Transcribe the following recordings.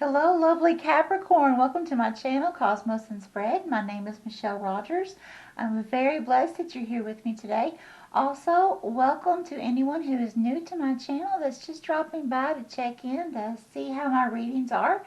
Hello, lovely Capricorn. Welcome to my channel, Cosmos and Spread. My name is Michelle Rogers. I'm very blessed that you're here with me today. Also, welcome to anyone who is new to my channel that's just dropping by to check in to see how my readings are.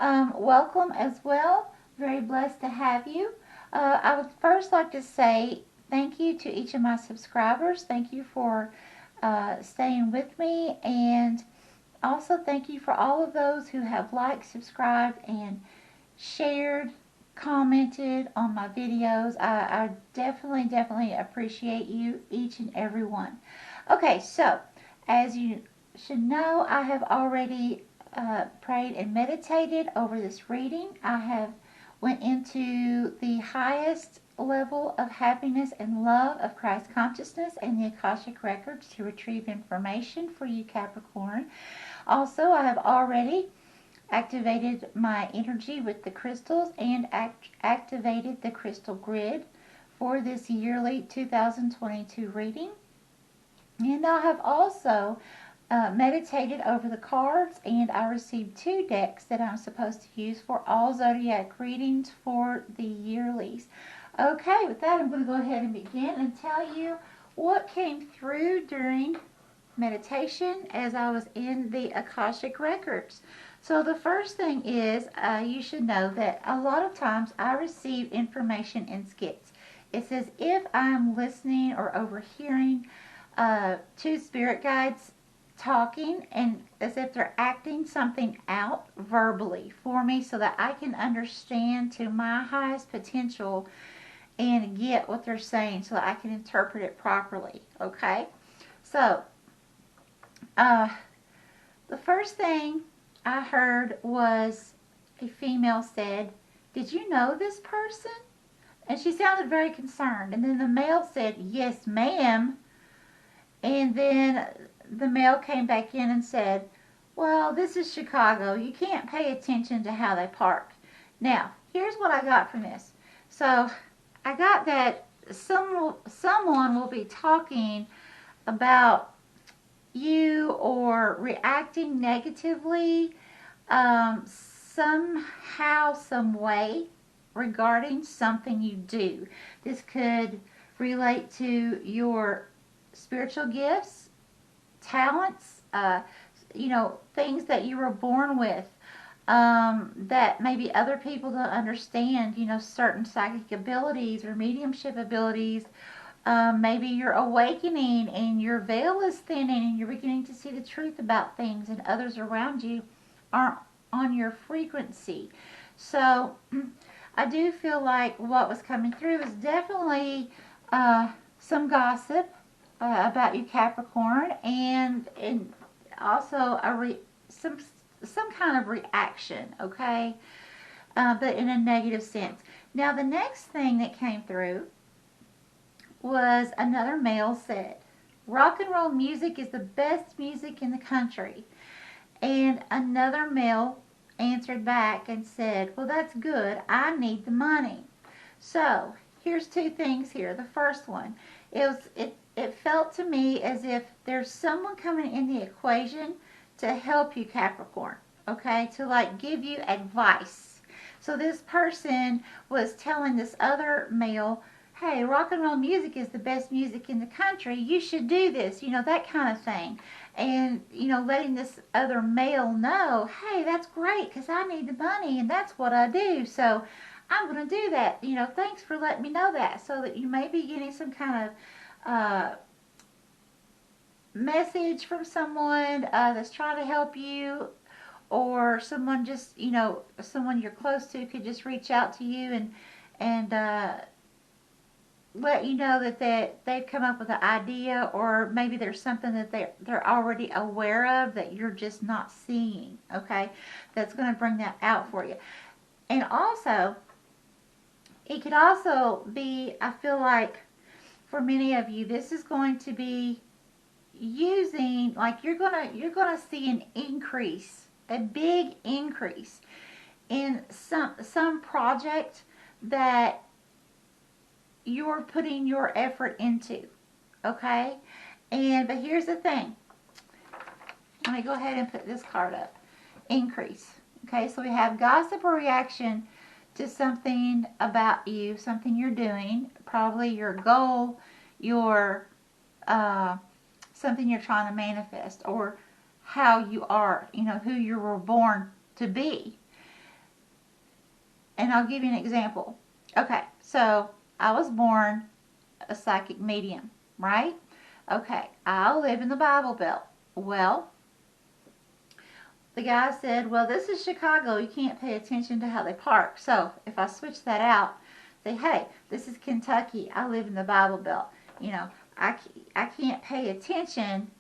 Welcome as well. Very blessed to have you. I would first like to say thank you to each of my subscribers. Thank you for staying with me, and also thank you for all of those who have liked, subscribed, and shared, commented on my videos. I definitely appreciate you, each and every one. Okay, so as you should know, I have already prayed and meditated over this reading. I have went into the highest level of happiness and love of Christ consciousness and the Akashic records to retrieve information for you, Capricorn. Also, I have already activated my energy with the crystals and activated the crystal grid for this yearly 2022 reading. And I have also meditated over the cards, and I received 2 decks that I'm supposed to use for all zodiac readings for the yearlies. Okay, with that, I'm going to go ahead and begin and tell you what came through during meditation as I was in the Akashic records. So the first thing is, you should know that a lot of times I receive information in skits. It's as if I'm listening or overhearing 2 spirit guides talking, and as if they're acting something out verbally for me so that I can understand to my highest potential and get what they're saying so that I can interpret it properly. Okay? So the first thing I heard was a female said, "Did you know this person?" And she sounded very concerned. And then the male said, "Yes, ma'am." And then the male came back in and said, "Well, this is Chicago. You can't pay attention to how they park." Now, here's what I got from this. So I got that someone will be talking about you or reacting negatively somehow, some way regarding something you do. This could relate to your spiritual gifts, talents, things that you were born with, that maybe other people don't understand, certain psychic abilities or mediumship abilities. Maybe you're awakening and your veil is thinning and you're beginning to see the truth about things, and others around you aren't on your frequency. So I do feel like what was coming through is definitely some gossip about you, Capricorn, and also some kind of reaction, okay? But in a negative sense. Now, the next thing that came through was another male said, "Rock and roll music is the best music in the country." And another male answered back and said, "Well, that's good. I need the money." So here's 2 things here. The first one, it felt to me as if there's someone coming in the equation to help you, Capricorn, okay, to like give you advice. So this person was telling this other male, "Hey, rock and roll music is the best music in the country. You should do this," that kind of thing. And, letting this other male know, "Hey, that's great because I need the money and that's what I do. So I'm going to do that. Thanks for letting me know that." So that you may be getting some kind of message from someone that's trying to help you, or someone just, someone you're close to could just reach out to you and let you know that they've come up with an idea, or maybe there's something that they're already aware of that you're just not seeing, okay? That's going to bring that out for you. And also, it could also be, I feel like, for many of you, this is going to be using, like, you're gonna see an increase, a big increase in some project that you're putting your effort into, okay? But here's the thing. Let me go ahead and put this card up. Increase. Okay, so we have gossip or reaction to something about you, something you're doing, probably your goal, your something you're trying to manifest, or how you are, who you were born to be. And I'll give you an example. Okay, so I was born a psychic medium, right? Okay, I live in the Bible Belt. Well, the guy said, well, this is Chicago. You can't pay attention to how they park. So if I switch that out, say, hey, this is Kentucky. I live in the Bible Belt. I can't pay attention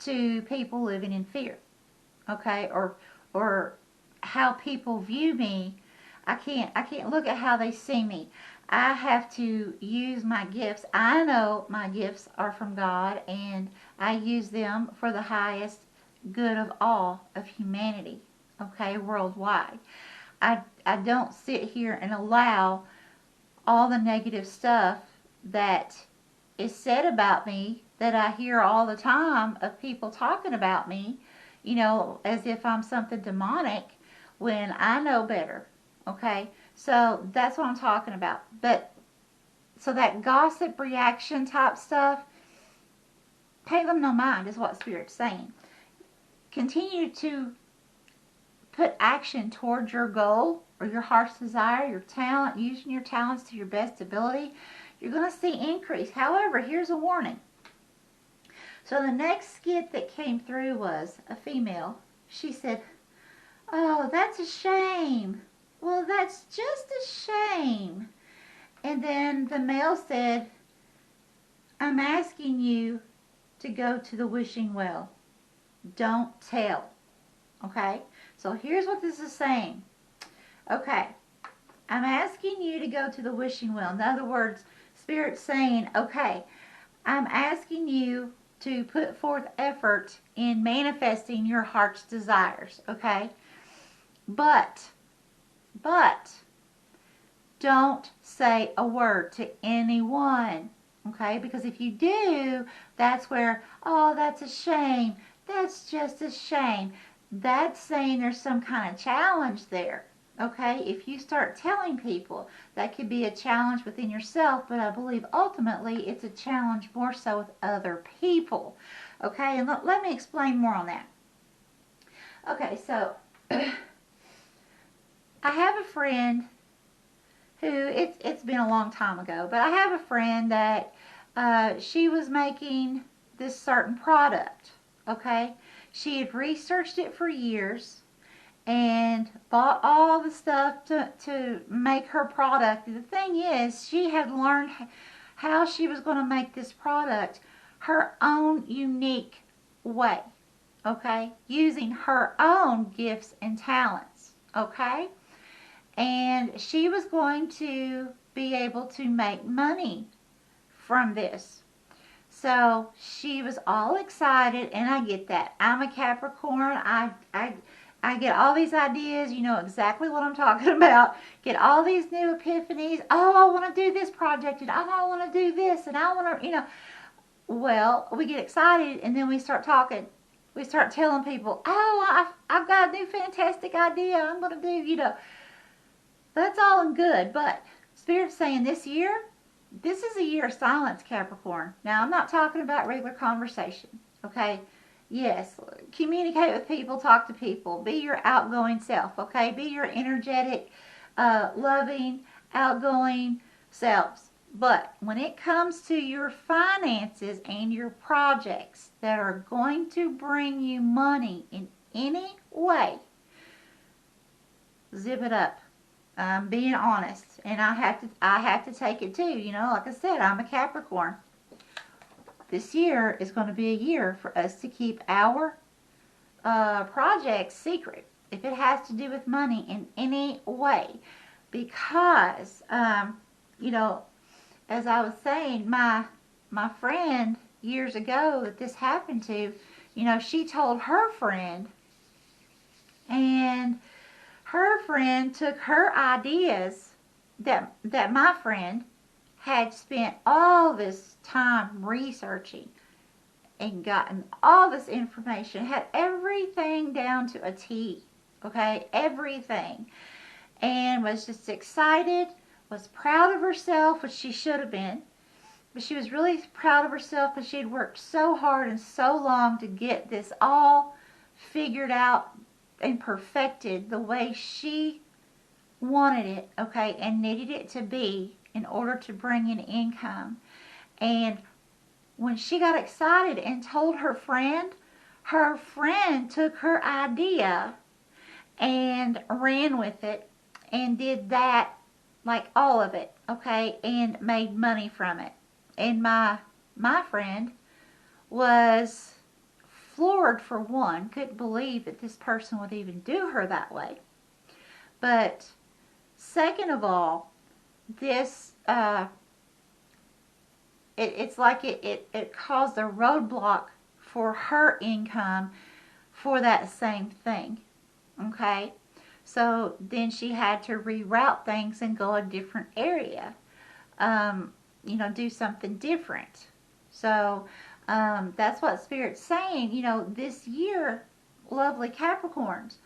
to people living in fear, okay, or how people view me. I can't look at how they see me. I have to use my gifts. I know my gifts are from God, and I use them for the highest good of all of humanity, okay, worldwide. I don't sit here and allow all the negative stuff that is said about me, that I hear all the time of people talking about me, as if I'm something demonic, when I know better, okay? So that's what I'm talking about. But so that gossip reaction type stuff, pay them no mind is what Spirit's saying. Continue to put action towards your goal or your heart's desire, your talent, using your talents to your best ability. You're going to see increase. However, here's a warning. So the next skit that came through was a female. She said, oh, that's a shame. Well, that's just a shame. And then the male said, I'm asking you to go to the wishing well. Don't tell. Okay? So here's what this is saying. Okay. I'm asking you to go to the wishing well. In other words, Spirit's saying, okay, I'm asking you to put forth effort in manifesting your heart's desires. Okay? But don't say a word to anyone. Okay? Because if you do, that's where, oh, that's a shame. That's just a shame. That's saying there's some kind of challenge there. Okay? If you start telling people, that could be a challenge within yourself, but I believe ultimately it's a challenge more so with other people. Okay? And let me explain more on that. Okay, so I have a friend who, it's been a long time ago, but I have a friend that she was making this certain product. Okay? She had researched it for years and bought all the stuff to make her product. The thing is, she had learned how she was going to make this product her own unique way. Okay? Using her own gifts and talents. Okay? And she was going to be able to make money from this. So she was all excited, and I get that. I'm a Capricorn. I get all these ideas. You know exactly what I'm talking about. Get all these new epiphanies. Oh, I want to do this project, and oh, I want to do this, and I want to, Well, we get excited, and then we start talking. We start telling people, oh, I've got a new fantastic idea. I'm going to do, That's all and good, but Spirit's saying this year, this is a year of silence, Capricorn. Now, I'm not talking about regular conversation, okay? Yes, communicate with people, talk to people. Be your outgoing self, okay? Be your energetic, loving, outgoing selves. But when it comes to your finances and your projects that are going to bring you money in any way, zip it up. I'm being honest, and I have to take it too. Like I said, I'm a Capricorn. This year is going to be a year for us to keep our projects secret, if it has to do with money in any way, because as I was saying, my friend years ago that this happened to, she told her friend, and her friend took her ideas that my friend had spent all this time researching and gotten all this information, had everything down to a T, okay, everything, and was just excited, was proud of herself, which she should have been, but she was really proud of herself because she had worked so hard and so long to get this all figured out and perfected the way she wanted it, okay, and needed it to be in order to bring in income. And when she got excited and told her friend took her idea and ran with it and did that, like all of it, okay, and made money from it. And my friend was floored, for one, couldn't believe that this person would even do her that way. But second of all, this it's like it caused a roadblock for her income for that same thing, okay? So then she had to reroute things and go a different area, you know, do something different. So that's what Spirit's saying, you know, this year, lovely Capricorns,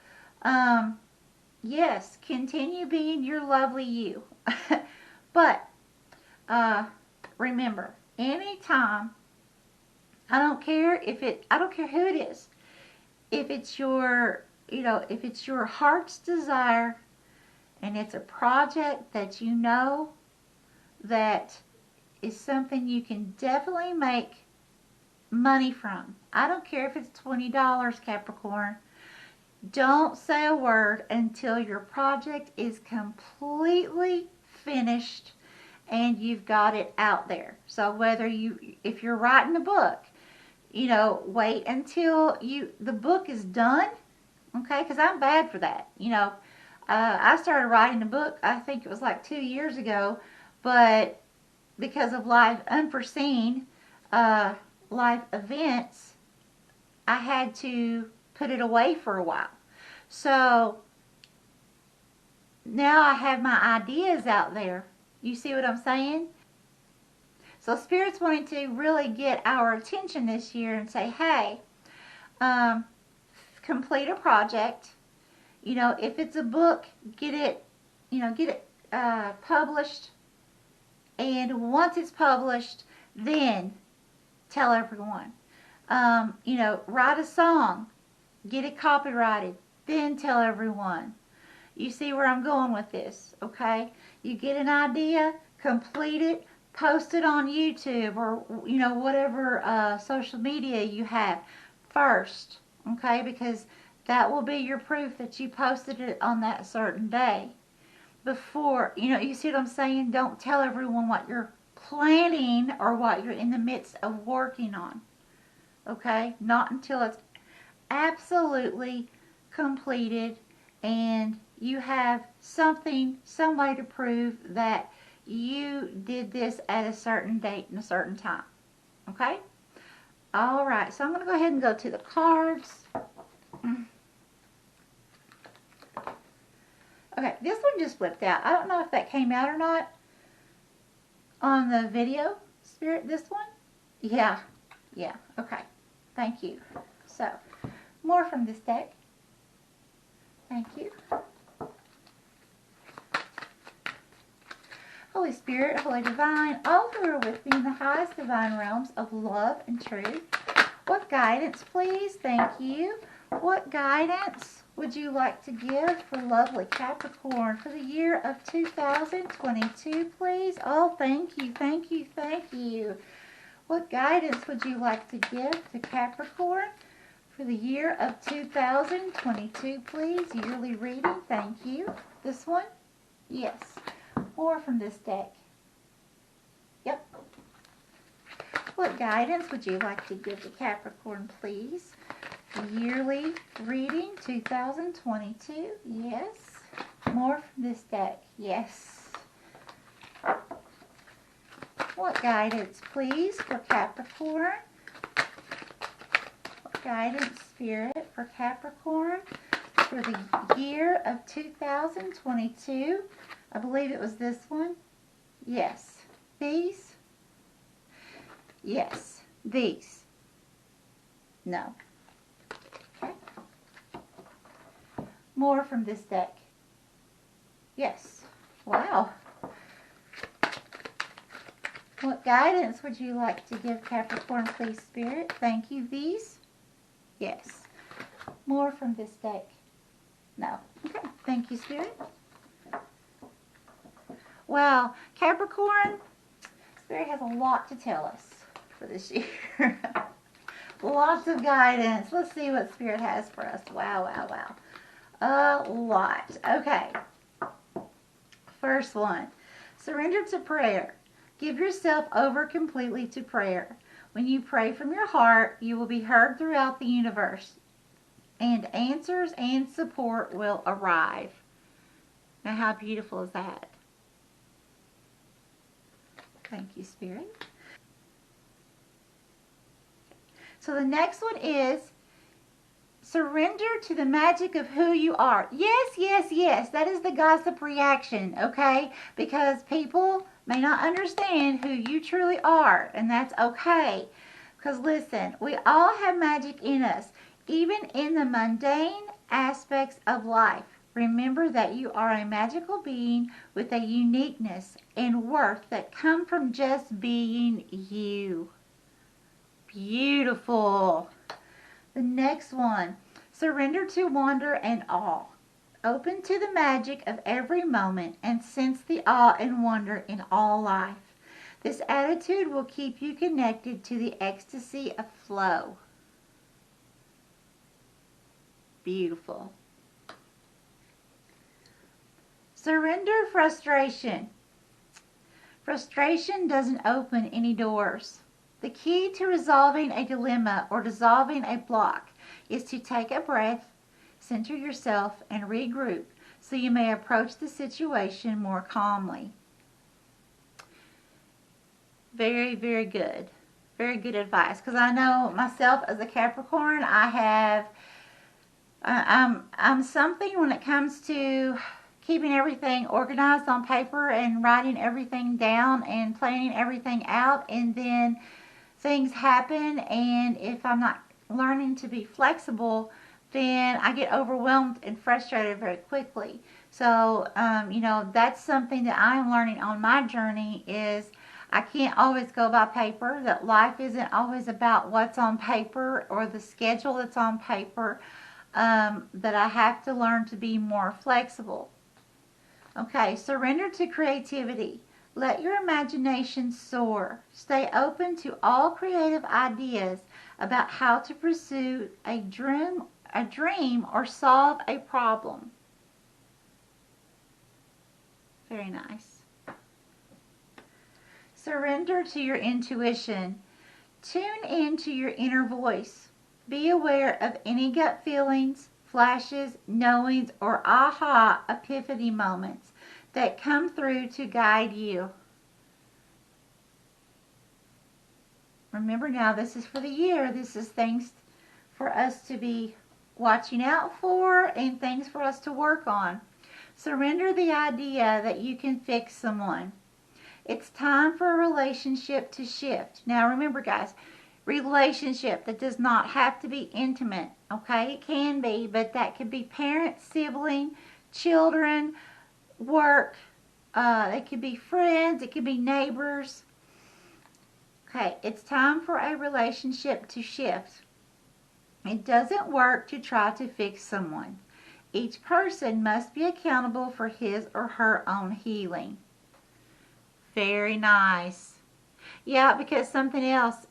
yes, continue being your lovely you. But remember, anytime, I don't care who it is, if it's your, you know, if it's your heart's desire and it's a project that you know that is something you can definitely make money from. I don't care if it's $20, Capricorn. Don't say a word until your project is completely finished and you've got it out there. So whether if you're writing a book, you know, wait until the book is done, okay? Because I'm bad for that. You know, I started writing a book, I think it was like 2 years ago, but because of unforeseen life events, I had to put it away for a while. So now I have my ideas out there. You see what I'm saying? So Spirit's wanting to really get our attention this year and say, hey, complete a project. You know, if it's a book, get it published. And once it's published, then tell everyone. You know, write a song, get it copyrighted, then tell everyone. You see where I'm going with this, okay? You get an idea, complete it, post it on YouTube or, you know, whatever social media you have first, okay? Because that will be your proof that you posted it on that certain day. Before, you know, you see what I'm saying? Don't tell everyone what you're planning or what you're in the midst of working on, okay? Not until it's absolutely completed and you have something, some way to prove that you did this at a certain date and a certain time. Okay? Alright, so I'm going to go ahead and go to the cards. Okay, this one just flipped out. I don't know if that came out or not on the video, Spirit, this one. Yeah, okay. Thank you. So, more from this deck. Thank you. Holy Spirit, Holy Divine, all who are with me in the highest divine realms of love and truth. What guidance, please? Thank you. What guidance would you like to give for lovely Capricorn for the year of 2022, please? Oh, thank you, thank you, thank you. What guidance would you like to give to Capricorn for the year of 2022, please? Yearly reading, thank you. This one? Yes. More from this deck. Yep. What guidance would you like to give to Capricorn, please? Yearly reading 2022. Yes. More from this deck. Yes. What guidance, please, for Capricorn? What guidance, Spirit, for Capricorn for the year of 2022? I believe it was this one. Yes. These? Yes. These. No. Okay. More from this deck. Yes. Wow. What guidance would you like to give Capricorn, please, Spirit? Thank you. These? Yes. More from this deck. No. Okay. Thank you, Spirit. Well, Capricorn, Spirit has a lot to tell us for this year. Lots of guidance. Let's see what Spirit has for us. Wow, wow, wow. A lot. Okay. First one. Surrender to prayer. Give yourself over completely to prayer. When you pray from your heart, you will be heard throughout the universe, and answers and support will arrive. Now, how beautiful is that? Thank you, Spirit. So the next one is surrender to the magic of who you are. Yes, yes, yes. That is the gossip reaction, okay? Because people may not understand who you truly are, and that's okay. Because listen, we all have magic in us, even in the mundane aspects of life. Remember that you are a magical being with a uniqueness and worth that come from just being you. Beautiful. The next one, surrender to wonder and awe. Open to the magic of every moment and sense the awe and wonder in all life. This attitude will keep you connected to the ecstasy of flow. Beautiful. Surrender frustration. Frustration doesn't open any doors. The key to resolving a dilemma or dissolving a block is to take a breath, center yourself, and regroup so you may approach the situation more calmly. Very, very good. Very good advice. Because I know myself as a Capricorn, I'm something when it comes to keeping everything organized on paper and writing everything down and planning everything out, and then things happen, and if I'm not learning to be flexible, then I get overwhelmed and frustrated very quickly. So, that's something that I'm learning on my journey is I can't always go by paper, that life isn't always about what's on paper or the schedule that's on paper, that I have to learn to be more flexible. Okay, surrender to creativity. Let your imagination soar. Stay open to all creative ideas about how to pursue a dream or solve a problem. Very nice. Surrender to your intuition. Tune into your inner voice. Be aware of any gut feelings, flashes, knowings, or aha epiphany moments that come through to guide you. Remember now, this is for the year. This is things for us to be watching out for and things for us to work on. Surrender the idea that you can fix someone. It's time for a relationship to shift. Now remember, guys, relationship that does not have to be intimate, okay? It can be, but that could be parent, sibling, children, work. It could be friends. It could be neighbors. Okay, it's time for a relationship to shift. It doesn't work to try to fix someone. Each person must be accountable for his or her own healing. Very nice. Yeah, because something else,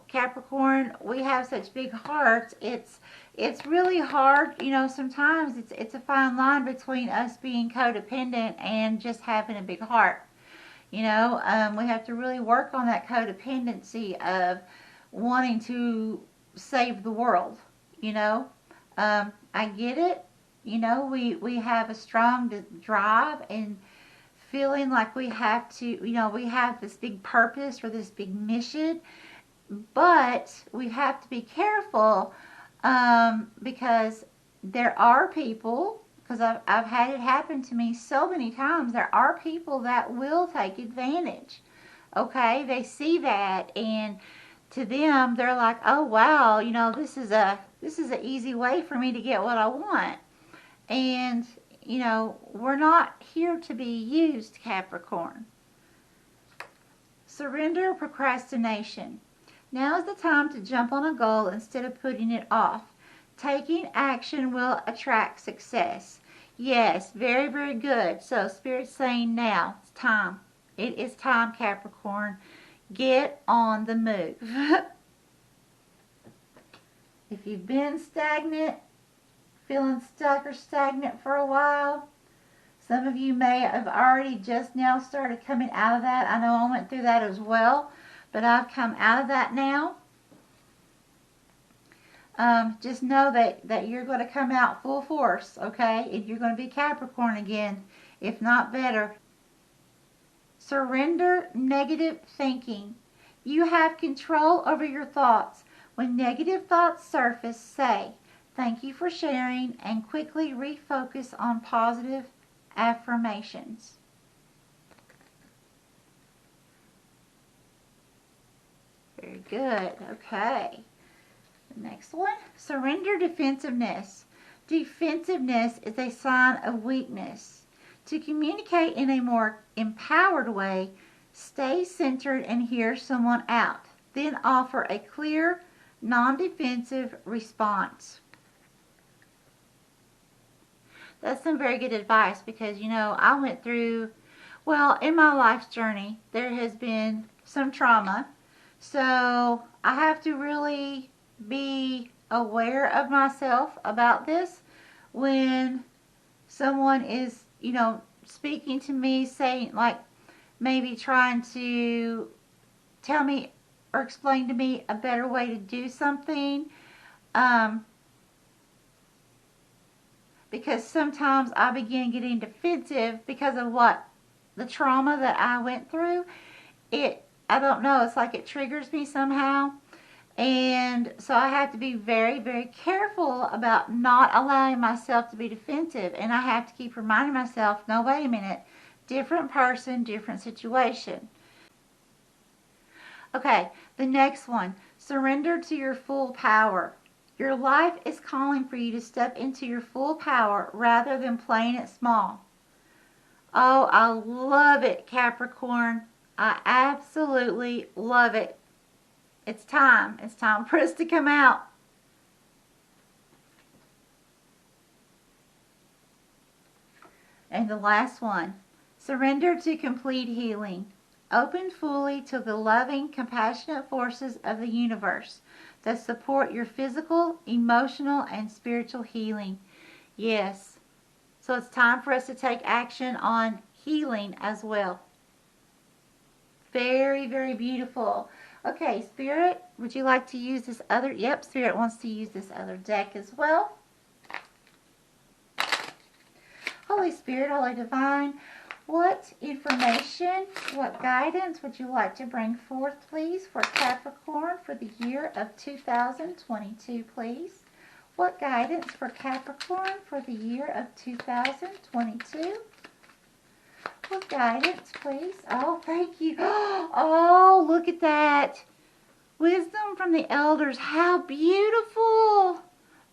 Capricorn, we have such big hearts. It's really hard, sometimes it's a fine line between us being codependent and just having a big heart. We have to really work on that codependency of wanting to save the world. I get it. We have a strong drive and feeling like we have to, we have this big purpose or this big mission, but we have to be careful because there are people, because I've had it happen to me so many times, there are people that will take advantage. Okay, they see that, and to them they're like, oh wow, this is an easy way for me to get what I want. And, you know, we're not here to be used, Capricorn. Surrender procrastination. Now is the time to jump on a goal instead of putting it off. Taking action will attract success. Yes, very, very good. So Spirit's saying now, it's time. It is time, Capricorn. Get on the move. If you've been stagnant, feeling stuck or stagnant for a while, some of you may have already just now started coming out of that. I know I went through that as well, but I've come out of that now. Just know that you're going to come out full force, okay? And you're going to be Capricorn again, if not better. Surrender negative thinking. You have control over your thoughts. When negative thoughts surface, say, "Thank you for sharing," and quickly refocus on positive affirmations. Very good. Okay. The next one, surrender defensiveness. Defensiveness is a sign of weakness. To communicate in a more empowered way, stay centered and hear someone out. Then offer a clear, non-defensive response. That's some very good advice because, you know, I went through, well, in my life's journey, there has been some trauma. So I have to really be aware of myself about this when someone is, you know, speaking to me, saying, like, maybe trying to tell me or explain to me a better way to do something. Because sometimes I begin getting defensive because of what? The trauma that I went through. I don't know, it's like it triggers me somehow. And so I have to be very, very careful about not allowing myself to be defensive. And I have to keep reminding myself, no, wait a minute, different person, different situation. Okay, the next one, surrender to your full power. Your life is calling for you to step into your full power rather than playing it small. Oh, I love it, Capricorn. I absolutely love it. It's time. It's time for us to come out. And the last one, surrender to complete healing. Open fully to the loving, compassionate forces of the universe that support your physical, emotional, and spiritual healing. Yes. So it's time for us to take action on healing as well. Very, very beautiful. Okay, Spirit, would you like to use this other? Yep, Spirit wants to use this other deck as well. Holy Spirit, Holy Divine, what information, what guidance would you like to bring forth, please, for Capricorn for the year of 2022, please? What guidance for Capricorn for the year of 2022? What guidance, please? Oh, thank you. Oh, look at that. Wisdom from the elders. How beautiful.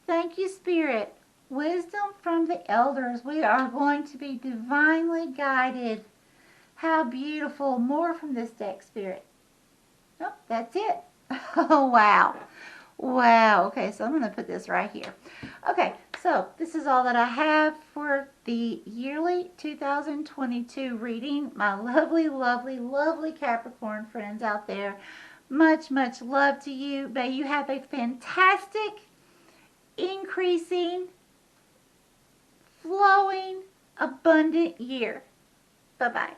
Thank you, Spirit. Wisdom from the elders. We are going to be divinely guided. How beautiful. More from this deck, Spirit. Nope, that's it. Oh, wow. Wow. Okay, so I'm going to put this right here. Okay, so this is all that I have for the yearly 2022 reading. My lovely, lovely, lovely Capricorn friends out there. Much, much love to you. May you have a fantastic, increasing, flowing, abundant year. Bye-bye.